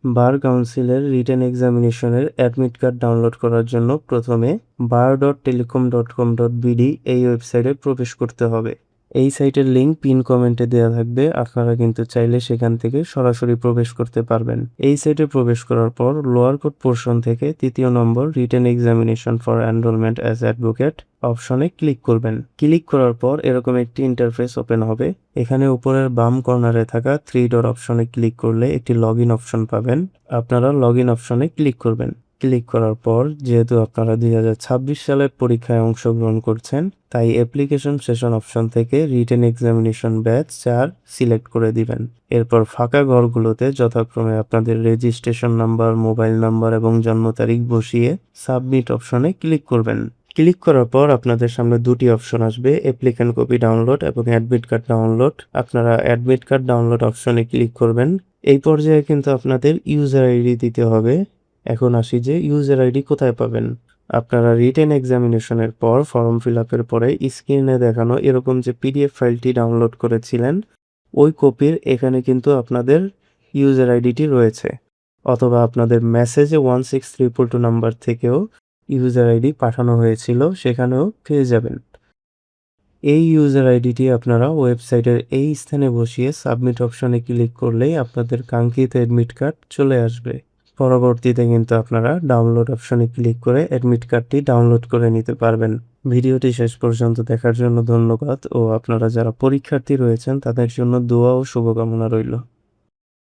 বার কাউন্সিলের written এক্সামিনেশনের admit card download করার জন্য প্রথমে bar.telecom.com.bd এই ওয়েবসাইটে প্রবেশ করতে হবে। এই সাইটের লিঙ্ক পিন কমেন্টে দেওয়া থাকবে, আপনারা কিন্তু চাইলে সেখান থেকে সরাসরি প্রবেশ করতে পারবেন। এই সাইটে প্রবেশ করার পর লোয়ার কোর্ট পোর্শন থেকে ৩য় number written examination for enrolment as advocate অপশনে ক্লিক করবেন। ক্লিক করার পর এরকম একটি ইন্টারফেস ওপেন হবে। এখানে উপরের বাম কর্নারে থাকা 3 ডট অপশনে ক্লিক করলে একটি লগ ইন অপশন পাবেন। আপনারা লগ ইন অপশনে ক্লিক করবেন। ক্লিক করার পর যেহেতু আপনারা 2026 সালের পরীক্ষায় অংশগ্রহণ করছেন, তাই অ্যাপ্লিকেশন সেশন অপশন থেকে রিটেন এক্সামিনেশন ব্যাচ 4 সিলেক্ট করে দিবেন। এরপর ফাঁকা ঘরগুলোতে যথাক্রমে আপনাদের রেজিস্ট্রেশন নাম্বার, মোবাইল নাম্বার এবং জন্ম তারিখ বসিয়ে সাবমিট অপশনে ক্লিক করবেন। ক্লিক করার পর আপনাদের সামনে দুটি অপশন আসবে, অ্যাপ্লিক্যান্ট কপি ডাউনলোড এবং অ্যাডমিট কার্ড ডাউনলোড। আপনারা অ্যাডমিট কার্ড ডাউনলোড অপশনে ক্লিক করবেন। এই পর্যায়ে কিন্তু আপনাদের ইউজার আইডি দিতে হবে। এখন আসি যে ইউজার আইডি কোথায় পাবেন। আপনারা রিটেন এক্সামিনেশনের পর ফর্ম ফিল আপের পরে স্ক্রিনে দেখানো এরকম যে পিডিএফ ফাইলটি ডাউনলোড করেছিলেন, ওই কপির এখানে কিন্তু আপনাদের ইউজার আইডিটি রয়েছে, অথবা আপনাদের মেসেজে 16322 নাম্বার থেকেও ইউজার আইডি পাঠানো হয়েছিল, সেখানেও পেয়ে যাবেন। এই ইউজার আইডিটি আপনারা ওয়েবসাইটের এই স্থানে বসিয়ে সাবমিট অপশনে ক্লিক করলেই আপনাদের কাঙ্ক্ষিত অ্যাডমিট কার্ড চলে আসবে। পরবর্তীতে কিন্তু আপনারা ডাউনলোড অপশনে ক্লিক করে অ্যাডমিট কার্ডটি ডাউনলোড করে নিতে পারবেন। ভিডিওটি শেষ পর্যন্ত দেখার জন্য ধন্যবাদ ও আপনারা যারা পরীক্ষার্থী রয়েছেন তাদের জন্য দোয়া ও শুভকামনা রইল।